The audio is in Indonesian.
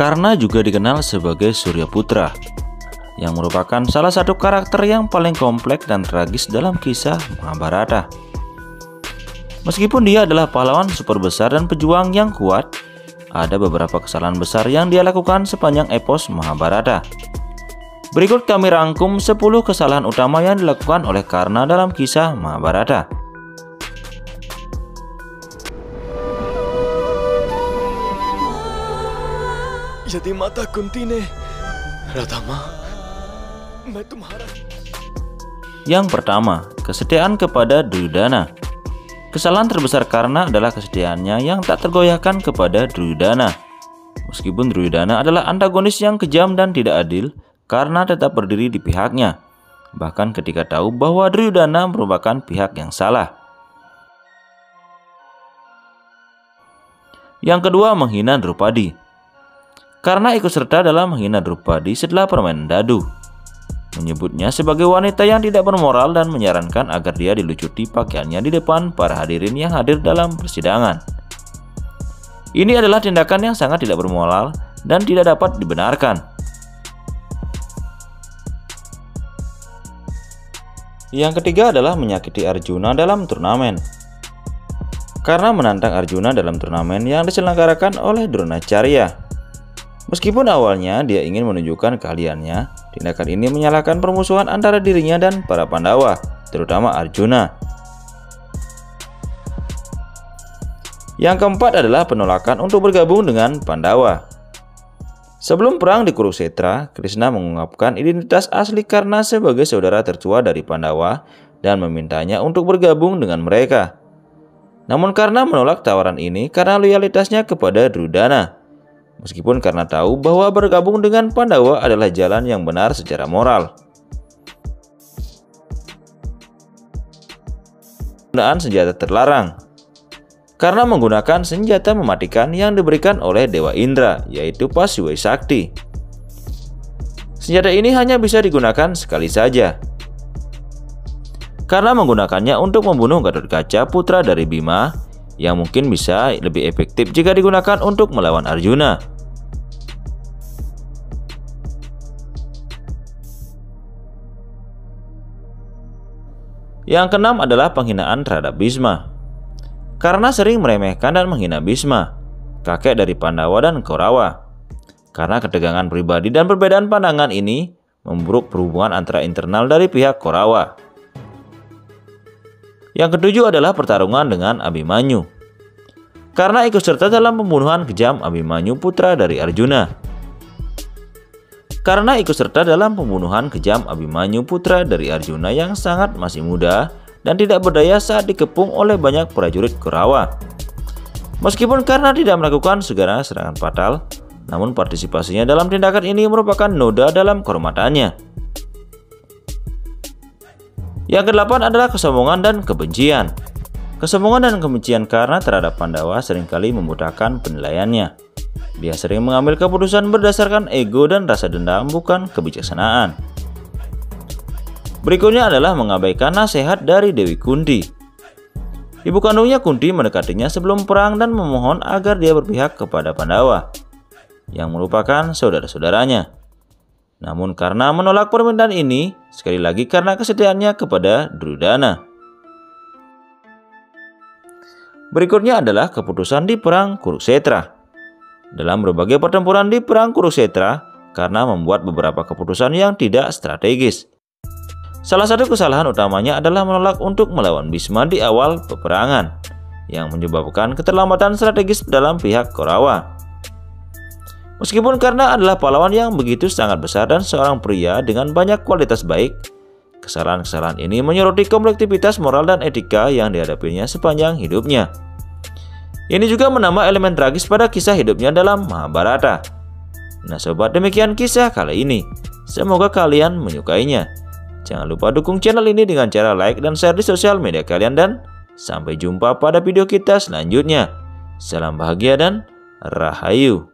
Karna juga dikenal sebagai Surya Putra, yang merupakan salah satu karakter yang paling kompleks dan tragis dalam kisah Mahabharata. Meskipun dia adalah pahlawan super besar dan pejuang yang kuat, ada beberapa kesalahan besar yang dia lakukan sepanjang epos Mahabharata. Berikut kami rangkum 10 kesalahan utama yang dilakukan oleh Karna dalam kisah Mahabharata. यदि माता कुंती ने राधा मैं तुम्हारा. Yang pertama, kesetiaan kepada Duryodhana. Kesalahan terbesar Karna adalah kesetiaannya yang tak tergoyahkan kepada Duryodhana. Meskipun Duryodhana adalah antagonis yang kejam dan tidak adil, Karna tetap berdiri di pihaknya, bahkan ketika tahu bahwa Duryodhana merupakan pihak yang salah. Yang kedua, menghina Draupadi. Karna ikut serta dalam menghina Draupadi setelah permainan dadu, menyebutnya sebagai wanita yang tidak bermoral dan menyarankan agar dia dilucuti pakaiannya di depan para hadirin yang hadir dalam persidangan. Ini adalah tindakan yang sangat tidak bermoral dan tidak dapat dibenarkan. Yang ketiga adalah menyakiti Arjuna dalam turnamen. Karna menantang Arjuna dalam turnamen yang diselenggarakan oleh Dronacharya. Meskipun awalnya dia ingin menunjukkan keahliannya, tindakan ini menyalahkan permusuhan antara dirinya dan para Pandawa, terutama Arjuna. Yang keempat adalah penolakan untuk bergabung dengan Pandawa. Sebelum perang di Kurukshetra, Krishna mengungkapkan identitas asli Karna sebagai saudara tertua dari Pandawa dan memintanya untuk bergabung dengan mereka. Namun Karna menolak tawaran ini karena loyalitasnya kepada Duryodhana. Meskipun Karna tahu bahwa bergabung dengan Pandawa adalah jalan yang benar secara moral. Penggunaan senjata terlarang. Karna menggunakan senjata mematikan yang diberikan oleh Dewa Indra, yaitu Pashuwe Sakti. Senjata ini hanya bisa digunakan sekali saja. Karna menggunakannya untuk membunuh Gatotkaca, putra dari Bima, yang mungkin bisa lebih efektif jika digunakan untuk melawan Arjuna. Yang keenam adalah penghinaan terhadap Bhisma. Karna sering meremehkan dan menghina Bhisma, kakek dari Pandawa dan Kaurawa. Karena ketegangan pribadi dan perbedaan pandangan ini memburuk perhubungan antara internal dari pihak Kaurawa. Yang ketujuh adalah pertarungan dengan Abhimanyu. Karna ikut serta dalam pembunuhan kejam Abhimanyu, putra dari Arjuna. Karna ikut serta dalam pembunuhan kejam Abhimanyu, putra dari Arjuna yang sangat masih muda dan tidak berdaya saat dikepung oleh banyak prajurit Kaurawa. Meskipun Karna tidak melakukan segala serangan fatal, namun partisipasinya dalam tindakan ini merupakan noda dalam kehormatannya. Yang kedelapan adalah kesombongan dan kebencian. Kesombongan dan kebencian Karna terhadap Pandawa seringkali membutakan penilaiannya. Dia sering mengambil keputusan berdasarkan ego dan rasa dendam, bukan kebijaksanaan. Berikutnya adalah mengabaikan nasihat dari Dewi Kunti. Ibu kandungnya Kunti mendekatinya sebelum perang dan memohon agar dia berpihak kepada Pandawa, yang merupakan saudara-saudaranya. Namun Karna menolak permintaan ini, sekali lagi karena kesetiaannya kepada Duryodhana. Berikutnya adalah keputusan di perang Kurukshetra. Dalam berbagai pertempuran di perang Kurukshetra, Karna membuat beberapa keputusan yang tidak strategis. Salah satu kesalahan utamanya adalah menolak untuk melawan Bhisma di awal peperangan, yang menyebabkan keterlambatan strategis dalam pihak Kaurawa. Meskipun Karna adalah pahlawan yang begitu sangat besar dan seorang pria dengan banyak kualitas baik, kesalahan-kesalahan ini menyoroti komplektivitas moral dan etika yang dihadapinya sepanjang hidupnya. Ini juga menambah elemen tragis pada kisah hidupnya dalam Mahabharata. Nah sobat, demikian kisah kali ini. Semoga kalian menyukainya. Jangan lupa dukung channel ini dengan cara like dan share di sosial media kalian, dan sampai jumpa pada video kita selanjutnya. Salam bahagia dan rahayu.